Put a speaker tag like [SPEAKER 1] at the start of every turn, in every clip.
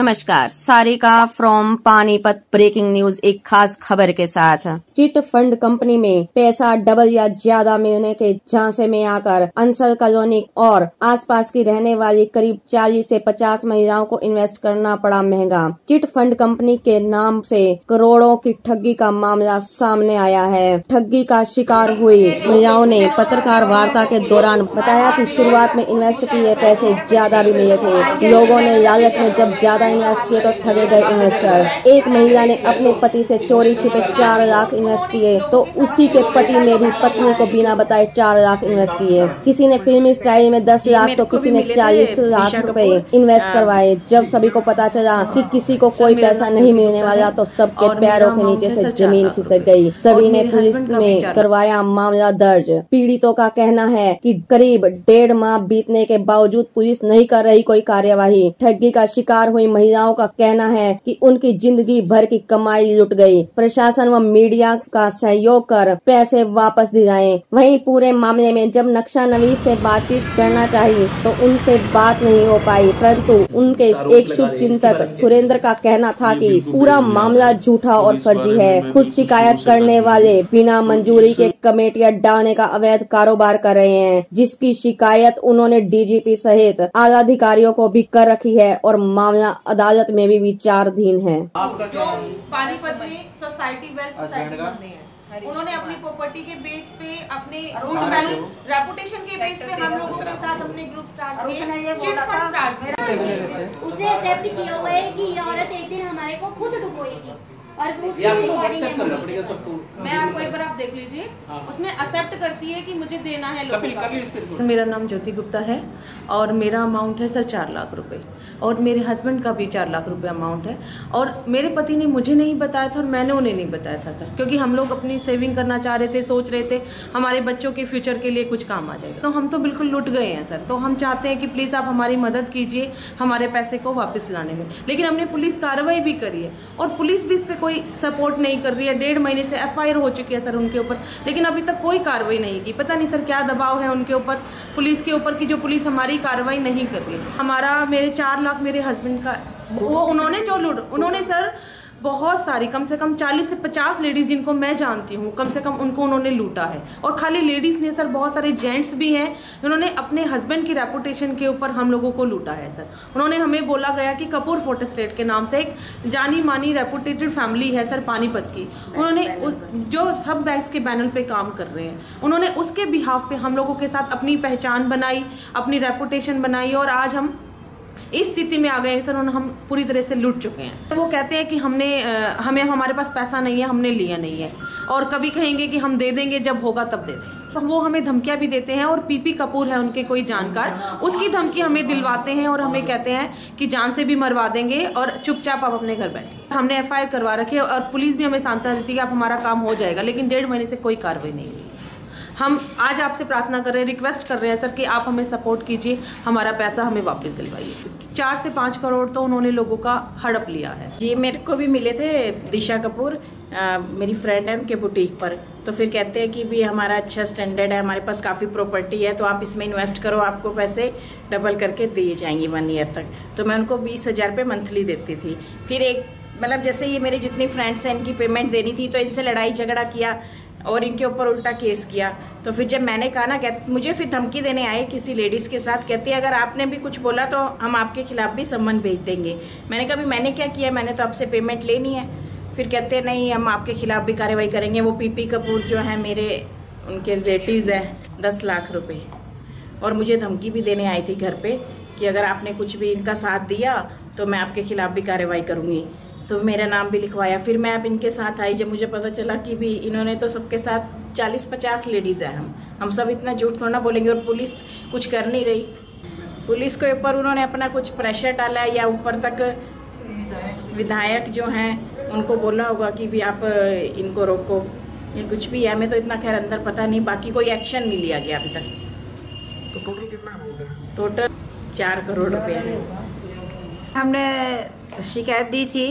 [SPEAKER 1] नमस्कार, Sarika from Panipat breaking news एक खास खबर के साथ। चिट फंड कंपनी में पैसा डबल या ज्यादा मिलने के झांसे में आकर अंसल कॉलोनी और आसपास की रहने वाली करीब 40 से 50 महिलाओं को इन्वेस्ट करना पड़ा महंगा। चिट फंड कंपनी के नाम से करोड़ों की ठगी का मामला सामने आया है। ठगी का शिकार हुई महिलाओं ने पत्रकार वार्ता के दौरान बताया कि शुरुआत में इन्वेस्ट किए पैसे ज्यादा भी मिले थे। लोगों ने लालच में जब ज्यादा इन्वेस्ट किए तो ठगे गए इन्वेस्टर। एक महिला ने अपने पति से चोरी छिपे 4 लाख इन्वेस्ट किए तो उसी के पति ने भी पत्नी को बिना बताए 4 लाख इन्वेस्ट किए। किसी ने फिल्मी स्टाइल में 10 लाख तो किसी ने 40 लाख रुपए इन्वेस्ट करवाए। जब सभी को पता चला कि किसी को कोई पैसा नहीं मिलने वाला तो सबके पैरों के नीचे से जमीन खिसक गई। सभी ने पुलिस में करवाया मामला दर्ज। पीड़ितों का कहना है कि करीब 1.5 माह बीतने के बावजूद पुलिस नहीं कर रही कोई कार्यवाही। ठगी का शिकार हुई महिलाओं का कहना है कि उनकी जिंदगी भर की कमाई लुट गई। प्रशासन व मीडिया का सहयोग कर पैसे वापस दिलाएं। वहीं पूरे मामले में जब नक्शा नवीस से बातचीत करना चाहिए तो उनसे बात नहीं हो पाई, परंतु उनके एक शुभ चिंतक सुरेंद्र का कहना था कि पूरा मामला झूठा और फर्जी है। खुद शिकायत करने वाले बिना मंजूरी के कमेटियां डालने का अवैध कारोबार कर रहे हैं, जिसकी शिकायत उन्होंने डीजीपी सहित आला अधिकारियों को भी कर रखी है और मामला अदालत में भी विचाराधीन है।
[SPEAKER 2] जो पानीपत में सोसाइटी वेल्थ सोसाइटी बनते हैं, उन्होंने अपनी प्रॉपर्टी के बेस पे, अपने रेपुटेशन के बेस पे हम लोगों के साथ अपने ग्रुप स्टार्ट किए, चिट फंड स्टार्ट किया।
[SPEAKER 3] उसने एक्सेप्ट किया हुआ है कि ये औरत एक दिन हमारे को खुद डुबोएगी और मैं
[SPEAKER 2] आपको एक बार आप देख लीजिए, उसमें एक्सेप्ट करती है कि मुझे देना है लोगों का।
[SPEAKER 4] मेरा नाम ज्योति गुप्ता है और मेरा अमाउंट है सर 4 लाख रुपए और मेरे हस्बैंड का भी 4 लाख रुपए अमाउंट है। और मेरे पति ने मुझे नहीं बताया था और मैंने उन्हें नहीं बताया था सर, क्योंकि हम लोग अपनी सेविंग करना चाह रहे थे, सोच रहे थे हमारे बच्चों के फ्यूचर के लिए कुछ काम आ जाएगा। तो हम तो बिल्कुल लुट गए हैं सर। तो हम चाहते हैं कि प्लीज़ आप हमारी मदद कीजिए हमारे पैसे को वापस लाने में। लेकिन हमने पुलिस कार्रवाई भी करी है और पुलिस भी इस पर कोई सपोर्ट नहीं कर रही है। 1.5 महीने से FIR हो चुकी है सर उनके ऊपर, लेकिन अभी तक कोई कार्रवाई नहीं की। पता नहीं सर क्या दबाव है उनके ऊपर, पुलिस के ऊपर, की जो पुलिस हमारी कार्रवाई नहीं कर रही है। हमारा मेरे 4 लाख मेरे हस्बैंड का वो उन्होंने सर बहुत सारी, कम से कम 40 से 50 लेडीज जिनको मैं जानती हूँ, कम से कम उनको उन्होंने लूटा है। और खाली लेडीज ने सर, बहुत सारे जेंट्स भी हैं जिन्होंने अपने हस्बैंड की रेपुटेशन के ऊपर हम लोगों को लूटा है सर। उन्होंने हमें बोला गया कि कपूर फोर्ट स्टेट के नाम से एक जानी मानी रेपुटेटेड फैमिली है सर पानीपत की, उन्होंने जो सब बैंक्स के बैनर पे काम कर रहे हैं, उन्होंने उसके बिहाफ पे हम लोगों के साथ अपनी पहचान बनाई, अपनी रेपुटेशन बनाई और आज हम इस स्थिति में आ गए सर। हम पूरी तरह से लूट चुके हैं। वो कहते हैं कि हमें हमारे पास पैसा नहीं है, हमने लिया नहीं है, और कभी कहेंगे कि हम दे देंगे, जब होगा तब दे देंगे। तो वो हमें धमकियां भी देते हैं और PP कपूर है उनके कोई जानकार, उसकी धमकी हमें दिलवाते हैं और हमें कहते हैं कि जान से भी मरवा देंगे और चुपचाप आप अपने घर बैठे। हमने FIR करवा रखी है और पुलिस भी हमें सांत्वना देती है कि आप हमारा काम हो जाएगा, लेकिन 1.5 महीने से कोई कार्रवाई नहीं हुई। हम आज आपसे प्रार्थना कर रहे हैं, रिक्वेस्ट कर रहे हैं सर कि आप हमें सपोर्ट कीजिए, हमारा पैसा हमें वापस दिलवाइए। 4 से 5 करोड़ तो उन्होंने लोगों का हड़प लिया है
[SPEAKER 5] जी। मेरे को भी मिले थे दिशा कपूर, मेरी फ्रेंड है, उनके बुटीक पर। तो फिर कहते हैं कि भी हमारा अच्छा स्टैंडर्ड है, हमारे पास काफ़ी प्रॉपर्टी है, तो आप इसमें इन्वेस्ट करो, आपको पैसे डबल करके दिए जाएंगे 1 ईयर तक। तो मैं उनको 20,000 रुपये मंथली देती थी। फिर एक मतलब जैसे ये मेरी जितनी फ्रेंड्स हैं, इनकी पेमेंट देनी थी, तो इनसे लड़ाई झगड़ा किया और इनके ऊपर उल्टा केस किया। तो फिर जब मैंने कहा ना, मुझे फिर धमकी देने आए किसी लेडीज़ के साथ, कहती है अगर आपने भी कुछ बोला तो हम आपके खिलाफ भी सम्मन भेज देंगे। मैंने कहा मैंने क्या किया, मैंने तो आपसे पेमेंट लेनी है। फिर कहते हैं नहीं, हम आपके खिलाफ भी कार्रवाई करेंगे। वो PP कपूर जो है मेरे, उनके रिलेटिव्स हैं, 10 लाख रुपये, और मुझे धमकी भी देने आई थी घर पे कि अगर आपने कुछ भी इनका साथ दिया तो मैं आपके खिलाफ भी कार्रवाई करूँगी। तो मेरा नाम भी लिखवाया। फिर मैं अब इनके साथ आई, जब मुझे पता चला कि भी इन्होंने तो सबके साथ 40-50 लेडीज़ हैं। हम सब इतना झूठ थोड़ा बोलेंगे, और पुलिस कुछ कर नहीं रही। पुलिस के ऊपर उन्होंने अपना कुछ प्रेशर डाला है, या ऊपर तक विधायक जो हैं उनको बोला होगा कि भी आप इनको रोको, या कुछ भी है। हमें तो इतना खैर अंदर पता नहीं, बाकी कोई एक्शन नहीं लिया गया अभी तक।
[SPEAKER 6] तो टोटल कितना है?
[SPEAKER 5] टोटल 4 करोड़ रुपया है।
[SPEAKER 7] हमने शिकायत दी थी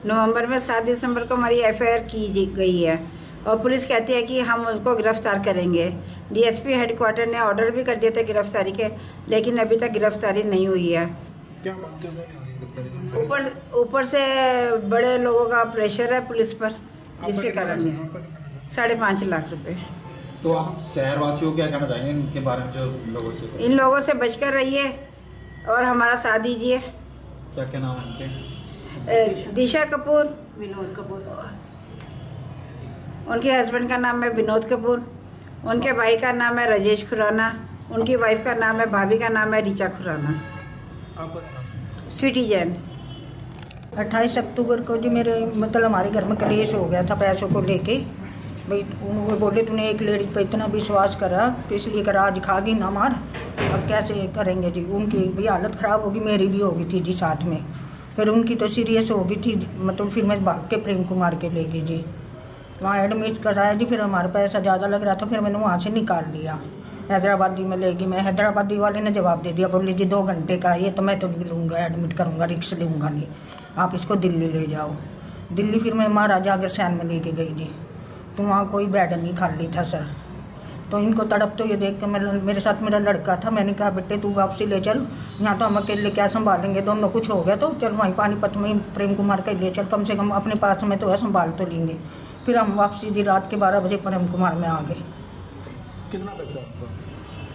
[SPEAKER 7] नवंबर में, 7 दिसंबर को हमारी FIR की गई है और पुलिस कहती है कि हम उसको गिरफ्तार करेंगे। DSP हेडक्वार्टर ने ऑर्डर भी कर दिए थे गिरफ्तारी के, लेकिन अभी तक गिरफ्तारी नहीं हुई है।
[SPEAKER 6] क्या मानते हो?
[SPEAKER 7] ऊपर से बड़े लोगों का प्रेशर है पुलिस पर, जिसके कारण 5.5 लाख रुपए।
[SPEAKER 8] तो आप शहरवासियों को क्या कहना चाहेंगे इनके बारे में, जो लोगों से?
[SPEAKER 7] इन लोगों से बचकर रहिए और हमारा साथ दीजिए।
[SPEAKER 8] क्या क्या नाम है इनके?
[SPEAKER 7] दिशा कपूर,
[SPEAKER 4] विनोद कपूर,
[SPEAKER 7] उनके हस्बैंड का नाम है विनोद कपूर, उनके भाई का नाम है राजेश खुराना, उनकी वाइफ का नाम है, भाभी का नाम है ऋचा खुराना। स्वीटी जैन।
[SPEAKER 9] 28 अक्टूबर को जी मेरे मतलब हमारे घर में कलेश हो गया था पैसों को लेके। भाई वो बोले तूने एक लेडी पे इतना विश्वास करा तो इसलिए करा, आज खागी ना मार, अब कैसे करेंगे जी। उनकी भी हालत ख़राब होगी, मेरी भी होगी थी जी साथ में। फिर उनकी तो सीरियस हो गई थी, मतलब फिर मैं भाग के प्रेम कुमार के ले गई जी, वहाँ एडमिट कराया जी। फिर हमारा पैसा ज़्यादा लग रहा था, फिर मैंने वहाँ से निकाल लिया, हैदराबादी में ले गई मैं। हैदराबादी वाले ने जवाब दे दिया, बोले जी 2 घंटे का ये तो मैं तो नहीं लूँगा, एडमिट करूँगा, रिक्स लूँगा नहीं, आप इसको दिल्ली ले जाओ। दिल्ली फिर मैं महाराजा अग्रसेन में लेके गई जी, तो वहाँ कोई बेड नहीं खाली था सर। तो इनको तड़प तो ये देख के मेरे साथ मेरा लड़का था, मैंने कहा बेटे तू वापसी ले चल, यहाँ तो हम अकेले क्या संभालेंगे, दोनों कुछ हो गया तो चल वहीं पानीपत में प्रेम कुमार के ले चल, कम से कम अपने पास में तो है, संभाल तो लेंगे। फिर हम वापसी जी रात के 12 बजे प्रेम कुमार में आ गए।
[SPEAKER 6] कितना पैसा?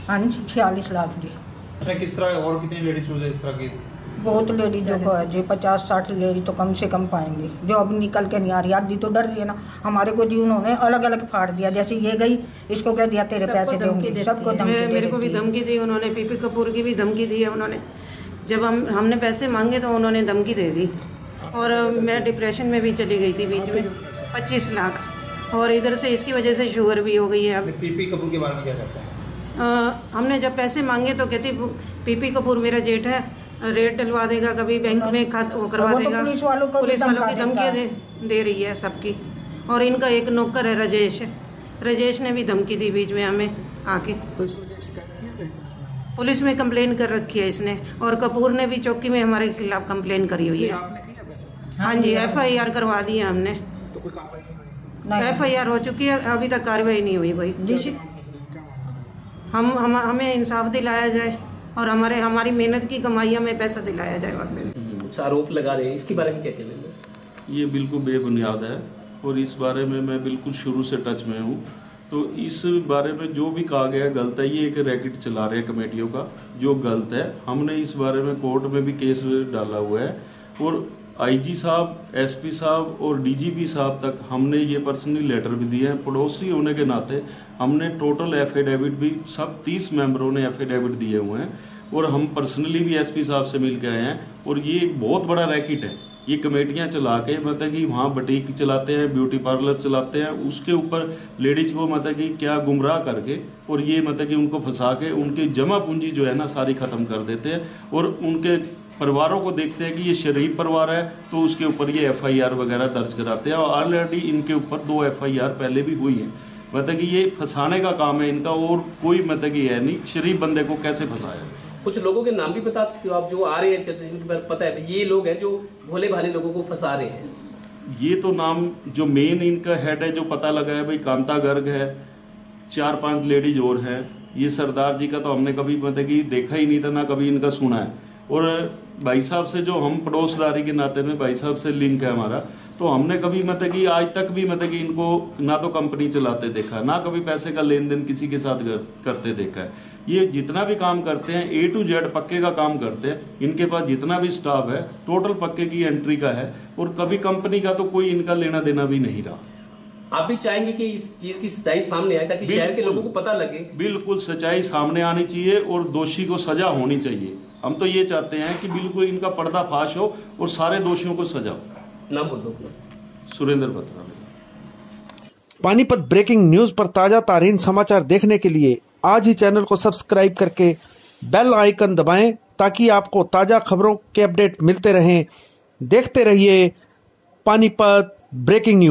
[SPEAKER 9] हाँ जी 46 लाख जी।
[SPEAKER 8] किस तरह और कितनी लेडीज है इस तरह की?
[SPEAKER 9] बहुत लेडी जो को है जी, 50-60 लेडी तो कम से कम पाएंगे, जो अब निकल के नहीं आ रही। आदि तो डर रही है ना, हमारे को जी उन्होंने अलग अलग फाड़ दिया, जैसे ये गई इसको कह दिया तेरे पैसे दूंगी, सबको धमकी दे,
[SPEAKER 4] मेरे को भी धमकी दी उन्होंने, पीपी कपूर की भी धमकी दी है उन्होंने। जब हमने पैसे मांगे तो उन्होंने धमकी दे दी, और मैं डिप्रेशन में भी चली गई थी बीच में। 25 लाख, और इधर से इसकी वजह से शुगर भी हो गई है। अब
[SPEAKER 8] पीपी कपूर के बारे में क्या कहते हैं?
[SPEAKER 4] हमने जब पैसे मांगे तो कहती पीपी कपूर मेरा जेठ है, रेट डलवा देगा, कभी बैंक में वो करवा देगा। पुलिस वालों की धमकी दे रही है सबकी। और इनका एक नौकर है राजेश ने भी धमकी दी बीच में हमें आके। पुलिस में कंप्लेन कर रखी है इसने, और कपूर ने भी चौकी में हमारे खिलाफ कंप्लेन करी हुई है। हाँ जी, FIR करवा दी है हमने, FIR हो चुकी है, अभी तक कार्रवाई नहीं हुई कोई। हमें इंसाफ दिलाया जाए और हमारी मेहनत की कमाइयों में पैसा दिलाया जाए।
[SPEAKER 10] कुछ आरोप लगा रहे हैं, इसके बारे में क्या कहना है?
[SPEAKER 11] ये बिल्कुल बेबुनियाद है, और इस बारे में मैं बिल्कुल शुरू से टच में हूँ। तो इस बारे में जो भी कहा गया गलत है। ये एक रैकेट चला रहे हैं कमेटियों का, जो गलत है। हमने इस बारे में कोर्ट में भी केस डाला हुआ है, और IG साहब, SP साहब और DGP साहब तक हमने ये पर्सनली लेटर भी दिए हैं। पड़ोसी होने के नाते हमने टोटल एफिडेविट भी सब 30 मेंबरों ने एफिडेविट दिए हुए हैं, और हम पर्सनली भी SP साहब से मिल के आए हैं। और ये एक बहुत बड़ा रैकेट है, ये कमेटियां चला के मतलब कि वहाँ बुटीक चलाते हैं, ब्यूटी पार्लर चलाते हैं, उसके ऊपर लेडीज को मतलब कि क्या गुमराह करके, और ये मतलब कि उनको फंसा के उनकी जमा पूंजी जो है ना सारी ख़त्म कर देते हैं। और उनके परिवारों को देखते हैं कि ये शरीफ परिवार है तो उसके ऊपर ये FIR वगैरह दर्ज कराते हैं। और ऑलरेडी इनके ऊपर 2 FIR पहले भी हुई है। मतलब कि ये फंसाने का काम है इनका, और कोई मतलब कि है नहीं। शरीफ बंदे को कैसे फंसाया?
[SPEAKER 10] कुछ लोगों के नाम भी बता सकते हो आप, जो आ रहे हैं जिनके बारे में पता है ये लोग हैं जो भोले भाले लोगों को फंसा रहे हैं?
[SPEAKER 11] ये तो नाम जो मेन इनका हेड है जो पता लगा है भाई, कांता गर्ग है, 4-5 लेडीज और हैं। ये सरदार जी का तो हमने कभी मतलब कि देखा ही नहीं था, ना कभी इनका सुना है। और भाई साहब से जो हम पड़ोसदारी के नाते में भाई साहब से लिंक है हमारा, तो हमने कभी मतलब कि आज तक भी मतलब कि इनको ना तो कंपनी चलाते देखा, ना कभी पैसे का लेन देन किसी के साथ करते देखा है। ये जितना भी काम करते हैं A to Z पक्के का काम करते हैं। इनके पास जितना भी स्टाफ है टोटल पक्के की एंट्री का है, और कभी कंपनी का तो कोई इनका लेना देना भी नहीं रहा।
[SPEAKER 10] आप भी चाहेंगे कि इस चीज की सच्चाई सामने आए ताकि शहर के लोगों को पता लगे?
[SPEAKER 11] बिल्कुल सच्चाई सामने आनी चाहिए, और दोषी को सजा होनी चाहिए। हम तो ये चाहते हैं कि बिल्कुल इनका पर्दाफाश हो और सारे दोषियों को सजा हो।
[SPEAKER 10] नाम बोल दो।
[SPEAKER 11] सुरेंद्र बत्रा।
[SPEAKER 6] पानीपत ब्रेकिंग न्यूज पर ताजा तारीन समाचार देखने के लिए आज ही चैनल को सब्सक्राइब करके बेल आइकन दबाएं, ताकि आपको ताजा खबरों के अपडेट मिलते रहें। देखते रहिए पानीपत ब्रेकिंग न्यूज।